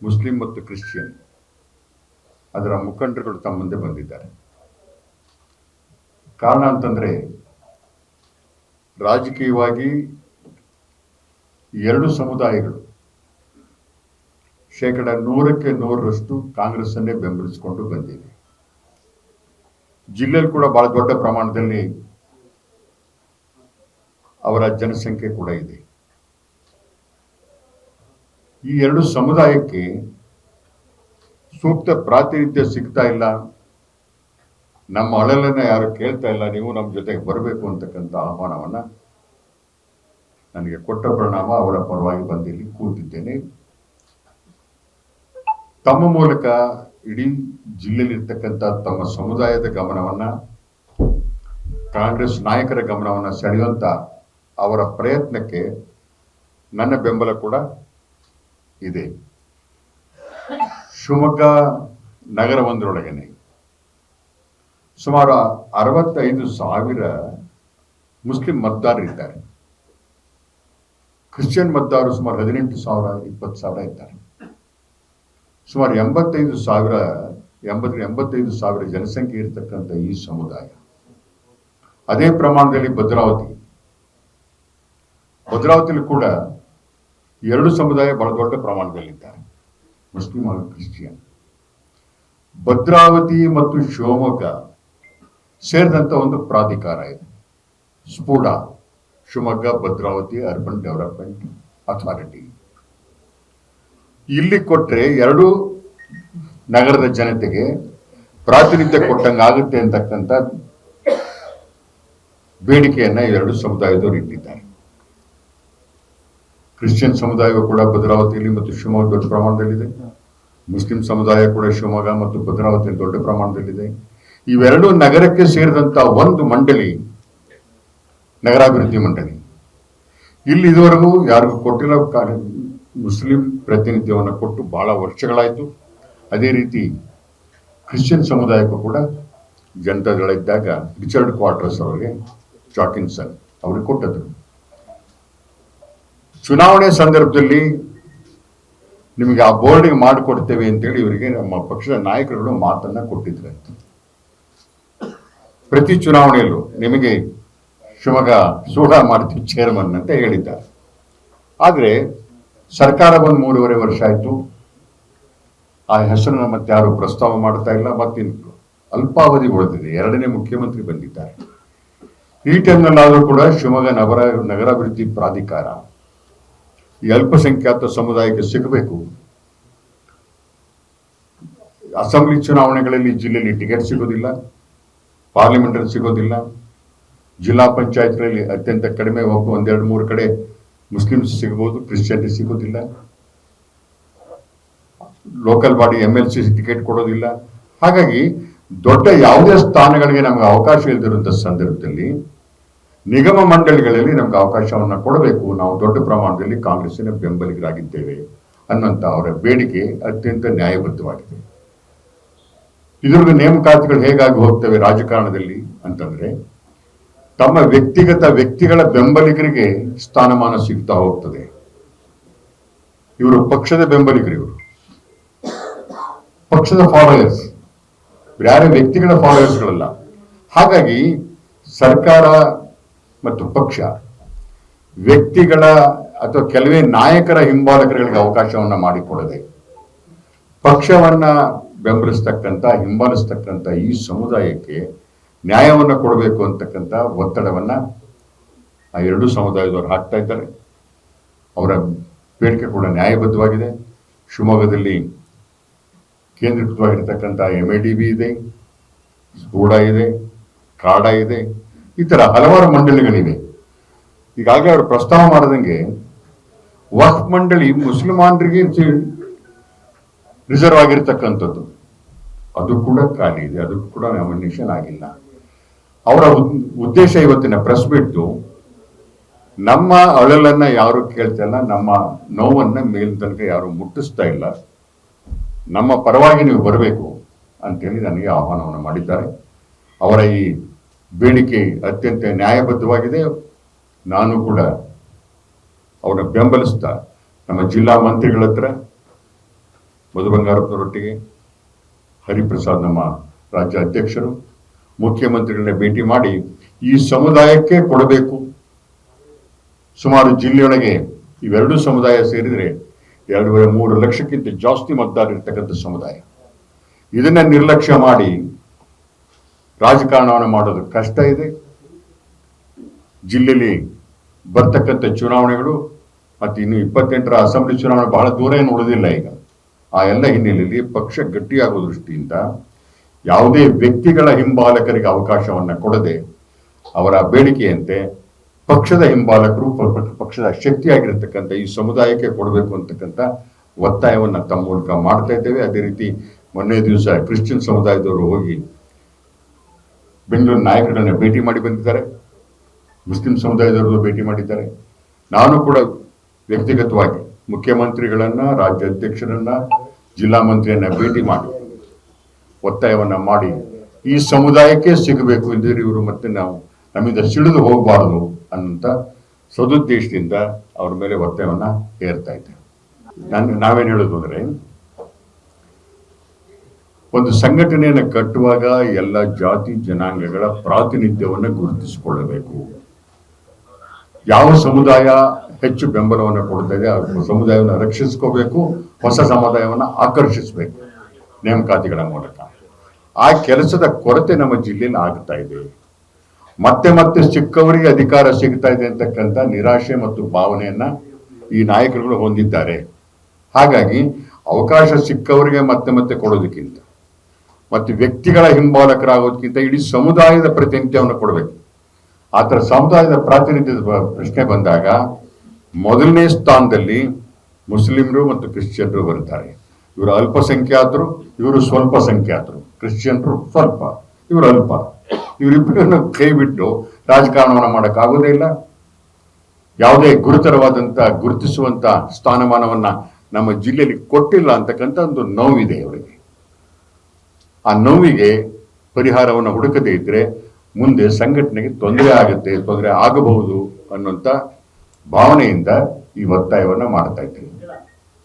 Muslim ಮತ್ತು Christian ಅದರ ಮುಖಂಡರುಗಳು ತಮ್ಮ ಮುಂದೆ ಬಂದಿದ್ದಾರೆ. ಕಾರಣ ಅಂತಂದ್ರೆ ರಾಜಕೀಯವಾಗಿ ಎರಡು ಸಮುದಾಯಗಳು 100% ಕಾಂಗ್ರೆಸ್ ಅನ್ನೇ ಬೆಂಬಲಿಸಿಕೊಂಡು ಬಂದಿದೆ. ಜಿಲ್ಲೆಯಲ್ಲಿ ಕೂಡ ಬಹಳ ದೊಡ್ಡ ಪ್ರಮಾಣದಲ್ಲಿ ಅವರ ಜನಸಂಖ್ಯೆ ಕೂಡ ಇದೆ. ಈ ಎರಡು ಸಮುದಾಯಕ್ಕೆ ಸೂಕ್ತ ಪ್ರಾತಿನಿಧ್ಯ ಸಿಗ್ತಾ ಇಲ್ಲ, ನಮ್ಮ ಅಳಲನ್ನ ಯಾರು ಕೇಳ್ತಾ ಇಲ್ಲ, ನೀವು ನಮ್ಮ ಜೊತೆಗೆ ಬರಬೇಕು ಅಂತಕ್ಕಂಥ ಆಹ್ವಾನವನ್ನ ನನಗೆ ಕೊಟ್ಟ ಪರಿಣಾಮ ಅವರ ಪರವಾಗಿ ಬಂದಿಲ್ಲಿ ಕೂತಿದ್ದೇನೆ. ತಮ್ಮ ಮೂಲಕ ಇಡೀ ಜಿಲ್ಲೆಯಲ್ಲಿರ್ತಕ್ಕಂಥ ತಮ್ಮ ಸಮುದಾಯದ ಗಮನವನ್ನ, ಕಾಂಗ್ರೆಸ್ ನಾಯಕರ ಗಮನವನ್ನ ಸೆಳೆಯುವಂತ ಅವರ ಪ್ರಯತ್ನಕ್ಕೆ ನನ್ನ ಬೆಂಬಲ ಕೂಡ ಇದೆ. ಶಿವಮೊಗ್ಗ ನಗರ ಒಂದರೊಳಗನೆ ಸುಮಾರು 65,000 ಮುಸ್ಲಿಂ ಮತದಾರರಿದ್ದಾರೆ. ಕ್ರಿಶ್ಚಿಯನ್ ಮತದಾರರು ಸುಮಾರು 18,000 20,000 ಇದ್ದಾರೆ. ಸುಮಾರು 85,000 ಜನಸಂಖ್ಯೆ ಇರತಕ್ಕಂಥ ಈ ಸಮುದಾಯ, ಅದೇ ಪ್ರಮಾಣದಲ್ಲಿ ಭದ್ರಾವತಿಯಲ್ಲಿ ಕೂಡ ಎರಡು ಸಮುದಾಯ ಬಹಳ ದೊಡ್ಡ ಪ್ರಮಾಣದಲ್ಲಿದ್ದಾರೆ, ಮುಸ್ಲಿಂ ಹಾಗೂ ಕ್ರಿಶ್ಚಿಯನ್. ಭದ್ರಾವತಿ ಮತ್ತು ಶಿವಮೊಗ್ಗ ಸೇರಿದಂತ ಒಂದು ಪ್ರಾಧಿಕಾರ ಇದೆ, SPUDA, Shivamogga Bhadravati urban development authority. ಇಲ್ಲಿ ಕೊಟ್ರೆ ಎರಡು ನಗರದ ಜನತೆಗೆ ಪ್ರಾತಿನಿಧ್ಯ ಕೊಟ್ಟಂಗಾಗುತ್ತೆ ಅಂತಕ್ಕಂಥ ಬೇಡಿಕೆಯನ್ನ ಎರಡು ಸಮುದಾಯದವರು ಇಟ್ಟಿದ್ದಾರೆ. ಕ್ರಿಶ್ಚಿಯನ್ ಸಮುದಾಯವು ಕೂಡ ಭದ್ರಾವತಿಯಲ್ಲಿ ಮತ್ತು ಶಿವಮೊಗ್ಗ ದೊಡ್ಡ ಪ್ರಮಾಣದಲ್ಲಿದೆ. ಮುಸ್ಲಿಂ ಸಮುದಾಯ ಕೂಡ ಶಿವಮೊಗ್ಗ ಮತ್ತು ಭದ್ರಾವತಿಯಲ್ಲಿ ದೊಡ್ಡ ಪ್ರಮಾಣದಲ್ಲಿದೆ. ಇವೆರಡು ನಗರಕ್ಕೆ ಸೇರಿದಂತ ಒಂದು ಮಂಡಳಿ, ನಗರಾಭಿವೃದ್ಧಿ ಮಂಡಳಿ. ಇಲ್ಲಿ ಇದುವರೆಗೂ ಯಾರಿಗೂ ಕೊಟ್ಟಿಲ್ಲ. ಮುಸ್ಲಿಂ ಪ್ರತಿನಿಧ್ಯವನ್ನು ಕೊಟ್ಟು ಬಹಳ ವರ್ಷಗಳಾಯಿತು. ಅದೇ ರೀತಿ ಕ್ರಿಶ್ಚಿಯನ್ ಸಮುದಾಯಕ್ಕೂ ಕೂಡ ಜನತಾದಳ ಇದ್ದಾಗ ರಿಚರ್ಡ್ ಕ್ವಾರ್ಟರ್ಸ್ ಅವರಿಗೆ, ಜಾಕಿನ್ಸನ್ ಅವ್ರಿಗೆ ಕೊಟ್ಟದ್ರು. ಚುನಾವಣೆ ಸಂದರ್ಭದಲ್ಲಿ ನಿಮಗೆ ಆ ಬೋರ್ಡಿಗೆ ಮಾಡಿಕೊಡ್ತೇವೆ ಅಂತೇಳಿ ಇವರಿಗೆ ನಮ್ಮ ಪಕ್ಷದ ನಾಯಕರುಗಳು ಮಾತನ್ನ ಕೊಟ್ಟಿದ್ರೆ, ಪ್ರತಿ ಚುನಾವಣೆಯಲ್ಲೂ ನಿಮಗೆ ಶಿವಮೊಗ್ಗ ಸೂಡ ಮಾಡ್ತೀವಿ ಚೇರ್ಮನ್ ಅಂತ ಹೇಳಿದ್ದಾರೆ. ಆದರೆ ಸರ್ಕಾರ ಬಂದು 3.5 ವರ್ಷ ಆಯಿತು, ಆ ಹೆಸರನ್ನ ಮತ್ತೆ ಯಾರು ಪ್ರಸ್ತಾವ ಮಾಡ್ತಾ ಇಲ್ಲ. ಮತ್ತೆ ಅಲ್ಪಾವಧಿ ಉಳಿದಿದೆ, 2ನೇ ಮುಖ್ಯಮಂತ್ರಿ ಬಂದಿದ್ದಾರೆ. ಈ ಟೈಮ್ನಲ್ಲಾದರೂ ಕೂಡ ಶಿವಮೊಗ್ಗ ನಗರಾಭಿವೃದ್ಧಿ ಪ್ರಾಧಿಕಾರ ಈ ಅಲ್ಪಸಂಖ್ಯಾತ ಸಮುದಾಯಕ್ಕೆ ಸಿಗಬೇಕು. ಅಸೆಂಬ್ಲಿ ಚುನಾವಣೆಗಳಲ್ಲಿ ಜಿಲ್ಲೆಯಲ್ಲಿ ಟಿಕೆಟ್ ಸಿಗೋದಿಲ್ಲ, ಪಾರ್ಲಿಮೆಂಟಲ್ಲಿ ಸಿಗೋದಿಲ್ಲ, ಜಿಲ್ಲಾ ಪಂಚಾಯತ್ಗಳಲ್ಲಿ ಅತ್ಯಂತ ಕಡಿಮೆ 1-2-3 ಕಡೆ ಮುಸ್ಲಿಮ್ಸ್ ಸಿಗಬಹುದು, ಕ್ರಿಶ್ಚಿಯನ್ ಸಿಗೋದಿಲ್ಲ. ಲೋಕಲ್ ಬಾಡಿ MLC ಟಿಕೆಟ್ ಕೊಡೋದಿಲ್ಲ. ಹಾಗಾಗಿ ದೊಡ್ಡ ಯಾವುದೇ ಸ್ಥಾನಗಳಿಗೆ ನಮ್ಗೆ ಅವಕಾಶ ಇಲ್ಲದಿರುವಂತ ಸಂದರ್ಭದಲ್ಲಿ ನಿಗಮ ಮಂಡಳಿಗಳಲ್ಲಿ ನಮ್ಗೆ ಅವಕಾಶವನ್ನ ಕೊಡಬೇಕು. ನಾವು ದೊಡ್ಡ ಪ್ರಮಾಣದಲ್ಲಿ ಕಾಂಗ್ರೆಸ್ಸಿನ ಬೆಂಬಲಿಗರಾಗಿದ್ದೇವೆ ಅನ್ನುವಂತ ಅವರ ಬೇಡಿಕೆ ಅತ್ಯಂತ ನ್ಯಾಯಬದ್ಧವಾಗಿದೆ. ಇದ್ರಿಗೆ ನೇಮಕಾತಿಗಳು ಹೇಗಾಗಿ ಹೋಗ್ತವೆ ರಾಜಕಾರಣದಲ್ಲಿ ಅಂತಂದ್ರೆ, ತಮ್ಮ ವ್ಯಕ್ತಿಗಳ ಬೆಂಬಲಿಗರಿಗೆ ಸ್ಥಾನಮಾನ ಸಿಗ್ತಾ ಹೋಗ್ತದೆ. ಇವರು ಪಕ್ಷದ ಬೆಂಬಲಿಗರು, ಇವರು ಪಕ್ಷದ ಫಾಲೋಯರ್ಸ್, ಯಾರೇ ವ್ಯಕ್ತಿಗಳ ಫಾಲೋಯರ್ಸ್ಗಳಲ್ಲ. ಹಾಗಾಗಿ ಸರ್ಕಾರ ಮತ್ತು ಪಕ್ಷ ವ್ಯಕ್ತಿಗಳ ಅಥವಾ ಕೆಲವೇ ನಾಯಕರ ಹಿಂಬಾಲಕರಿಗೆ ಅವಕಾಶವನ್ನ ಮಾಡಿಕೊಡದೆ ಪಕ್ಷವನ್ನ ಹಿಂಬಾಲಿಸ್ತಕ್ಕಂಥ ಈ ಸಮುದಾಯಕ್ಕೆ ನ್ಯಾಯವನ್ನ ಕೊಡಬೇಕು ಅಂತಕ್ಕಂಥ ಒತ್ತಡವನ್ನ ಆ ಎರಡು ಸಮುದಾಯದವರು ಹಾಕ್ತಾ ಇದ್ದಾರೆ. ಅವರ ಬೇಡಿಕೆ ಕೂಡ ನ್ಯಾಯಬದ್ಧವಾಗಿದೆ. ಶಿವಮೊಗ್ಗದಲ್ಲಿ ಕೇಂದ್ರೀಕೃತವಾಗಿರ್ತಕ್ಕಂಥ MADB ಇದೆ, ಸ್ಪೂಡಾ ಇದೆ, ಕಾಡಾ ಇದೆ, ಈ ತರ ಹಲವಾರು ಮಂಡಳಿಗಳಿವೆ. ಈಗಾಗಲೇ ಅವರು ಪ್ರಸ್ತಾವ ಮಾಡದಂಗೆ ವಕ್ಫ್ ಮಂಡಳಿ ಮುಸಲ್ಮಾನರಿಗೆ ರಿಸರ್ವ್ ಆಗಿರ್ತಕ್ಕಂಥದ್ದು, ಅದು ಕೂಡ ಖಾಲಿ ಇದೆ, ಅದು ಕೂಡ ನಾಮಿನೇಷನ್ ಆಗಿಲ್ಲ. ಅವರ ಉದ್ದೇಶ ಇವತ್ತಿನ ಪ್ರೆಸ್ ಬಿಟ್ಟು ನಮ್ಮ ಅಳಲನ್ನ ಯಾರು ಕೇಳ್ತಾ ಇಲ್ಲ, ನಮ್ಮ ನೋವನ್ನ ಮೇಲ್ ತನಕ ಯಾರು ಮುಟ್ಟಿಸ್ತಾ ಇಲ್ಲ, ನಮ್ಮ ಪರವಾಗಿ ನೀವು ಬರಬೇಕು ಅಂತೇಳಿ ನನಗೆ ಆಹ್ವಾನವನ್ನು ಮಾಡಿದ್ದಾರೆ. ಅವರ ಈ ಬೇಡಿಕೆ ಅತ್ಯಂತ ನ್ಯಾಯಬದ್ಧವಾಗಿದೆ. ನಾನು ಕೂಡ ಅವರ ಬೆಂಬಲಿಸ್ತಾ ನಮ್ಮ ಜಿಲ್ಲಾ ಮಂತ್ರಿಗಳ ಹತ್ರ, ಮಧು ಬಂಗಾರಪ್ಪನವರೊಟ್ಟಿಗೆ, ಹರಿಪ್ರಸಾದ್ ನಮ್ಮ ರಾಜ್ಯ ಅಧ್ಯಕ್ಷರು, ಮುಖ್ಯಮಂತ್ರಿಗಳನ್ನ ಭೇಟಿ ಮಾಡಿ ಈ ಸಮುದಾಯಕ್ಕೆ ಕೊಡಬೇಕು. ಸುಮಾರು ಜಿಲ್ಲೆಯೊಳಗೆ ಇವೆರಡೂ ಸಮುದಾಯ ಸೇರಿದರೆ 2.5-3 ಲಕ್ಷಕ್ಕಿಂತ ಜಾಸ್ತಿ ಮತದಾರ ಇರ್ತಕ್ಕಂಥ ಸಮುದಾಯ. ಇದನ್ನ ನಿರ್ಲಕ್ಷ್ಯ ಮಾಡಿ ರಾಜಕಾರಣವನ್ನು ಮಾಡೋದು ಕಷ್ಟ ಇದೆ. ಜಿಲ್ಲೆಯಲ್ಲಿ ಬರ್ತಕ್ಕಂಥ ಚುನಾವಣೆಗಳು ಮತ್ತು ಇನ್ನು 28ರ ಅಸೆಂಬ್ಲಿ ಚುನಾವಣೆ ಬಹಳ ದೂರ ಏನು ಉಳಿದಿಲ್ಲ ಈಗ. ಆ ಎಲ್ಲ ಹಿನ್ನೆಲೆಯಲ್ಲಿ ಪಕ್ಷ ಗಟ್ಟಿಯಾಗುವ ದೃಷ್ಟಿಯಿಂದ ಯಾವುದೇ ವ್ಯಕ್ತಿಗಳ ಹಿಂಬಾಲಕರಿಗೆ ಅವಕಾಶವನ್ನು ಕೊಡದೆ ಅವರ ಬೇಡಿಕೆಯಂತೆ ಪಕ್ಷದ ಹಿಂಬಾಲಕರು, ಪಕ್ಷದ ಶಕ್ತಿಯಾಗಿರ್ತಕ್ಕಂಥ ಈ ಸಮುದಾಯಕ್ಕೆ ಕೊಡಬೇಕು ಅಂತಕ್ಕಂಥ ಒತ್ತಾಯವನ್ನು ತಮ್ಮ ಮೂಲಕ ಮಾಡ್ತಾ ಇದ್ದೇವೆ. ಅದೇ ರೀತಿ ಮೊನ್ನೆ ದಿವಸ ಕ್ರಿಶ್ಚಿಯನ್ ಸಮುದಾಯದವರು ಹೋಗಿ ಬೆಂಗಳೂರು ನಾಯಕರನ್ನ ಭೇಟಿ ಮಾಡಿ ಬಂದಿದ್ದಾರೆ, ಮುಸ್ಲಿಂ ಸಮುದಾಯದವರು ಭೇಟಿ ಮಾಡಿದ್ದಾರೆ. ನಾನು ಕೂಡ ವ್ಯಕ್ತಿಗತವಾಗಿ ಮುಖ್ಯಮಂತ್ರಿಗಳನ್ನ, ರಾಜ್ಯ ಅಧ್ಯಕ್ಷರನ್ನ, ಜಿಲ್ಲಾ ಮಂತ್ರಿಯನ್ನ ಭೇಟಿ ಮಾಡಿ ಒತ್ತಾಯವನ್ನ ಮಾಡಿ ಈ ಸಮುದಾಯಕ್ಕೆ ಸಿಗಬೇಕು ಎಂದರೆ ಇವರು ಮತ್ತೆ ನಾವು ನಮ್ಮಿಂದ ಸಿಡಿದು ಹೋಗಬಾರದು ಅನ್ನೋಂಥ ಸದುದ್ದೇಶದಿಂದ ಅವ್ರ ಮೇಲೆ ಒತ್ತಾಯವನ್ನ ಹೇರ್ತಾ ಇದ್ದೇವೆ. ನಾವೇನು ಹೇಳೋದು ಅಂದ್ರೆ, ಒಂದು ಸಂಘಟನೆಯನ್ನು ಕಟ್ಟುವಾಗ ಎಲ್ಲ ಜಾತಿ ಜನಾಂಗಗಳ ಪ್ರಾತಿನಿಧ್ಯವನ್ನು ಗುರುತಿಸಿಕೊಳ್ಳಬೇಕು. ಯಾವ ಸಮುದಾಯ ಹೆಚ್ಚು ಬೆಂಬಲವನ್ನು ಕೊಡ್ತಾ ಇದೆ ಆ ಸಮುದಾಯವನ್ನು ರಕ್ಷಿಸ್ಕೋಬೇಕು, ಹೊಸ ಸಮುದಾಯವನ್ನು ಆಕರ್ಷಿಸಬೇಕು ನೇಮಕಾತಿಗಳ ಮೂಲಕ. ಆ ಕೆಲಸದ ಕೊರತೆ ನಮ್ಮ ಜಿಲ್ಲೆಯಲ್ಲಿ ಆಗ್ತಾ ಇದೆ. ಮತ್ತೆ ಮತ್ತೆ ಸಿಕ್ಕವರಿಗೆ ಅಧಿಕಾರ ಸಿಗ್ತಾ ಇದೆ ಅಂತಕ್ಕಂಥ ನಿರಾಶೆ ಮತ್ತು ಭಾವನೆಯನ್ನ ಈ ನಾಯಕರುಗಳು ಹೊಂದಿದ್ದಾರೆ. ಹಾಗಾಗಿ ಅವಕಾಶ ಸಿಕ್ಕವರಿಗೆ ಮತ್ತೆ ಮತ್ತೆ ಕೊಡೋದಕ್ಕಿಂತ ಮತ್ತು ವ್ಯಕ್ತಿಗಳ ಹಿಂಬಾಲಕರಾಗೋದಕ್ಕಿಂತ ಇಡೀ ಸಮುದಾಯದ ಪ್ರಾತಿನಿಧ್ಯವನ್ನು ಕೊಡಬೇಕು. ಆ ಥರ ಸಮುದಾಯದ ಪ್ರಾತಿನಿಧ್ಯದ ಪ್ರಶ್ನೆ ಬಂದಾಗ ಮೊದಲನೇ ಸ್ಥಾನದಲ್ಲಿ ಮುಸ್ಲಿಮರು ಮತ್ತು ಕ್ರಿಶ್ಚಿಯನ್ರು ಬರ್ತಾರೆ. ಇವರು ಅಲ್ಪಸಂಖ್ಯಾತರು, ಇವರು ಸ್ವಲ್ಪ ಸಂಖ್ಯಾತರು. ಕ್ರಿಶ್ಚಿಯನ್ರು ಸ್ವಲ್ಪ, ಇವರು ಅಲ್ಪ. ಇವರಿಬ್ಬರನ್ನು ಕೈ ಬಿಟ್ಟು ರಾಜಕಾರಣವನ್ನು ಮಾಡೋಕ್ಕಾಗೋದೇ ಇಲ್ಲ. ಯಾವುದೇ ಗುರುತರವಾದಂಥ ಗುರುತಿಸುವಂತ ಸ್ಥಾನಮಾನವನ್ನ ನಮ್ಮ ಜಿಲ್ಲೆಯಲ್ಲಿ ಕೊಟ್ಟಿಲ್ಲ ಅಂತಕ್ಕಂಥ ಒಂದು ನೋವಿದೆ ಅವರಿಗೆ. ಆ ನೋವಿಗೆ ಪರಿಹಾರವನ್ನು ಹುಡುಕದೇ ಇದ್ರೆ ಮುಂದೆ ಸಂಘಟನೆಗೆ ತೊಂದರೆ ಆಗಬಹುದು ಅನ್ನುವಂಥ ಭಾವನೆಯಿಂದ ಈ ಒತ್ತಾಯವನ್ನ ಮಾಡ್ತಾ ಇದ್ದೇವೆ.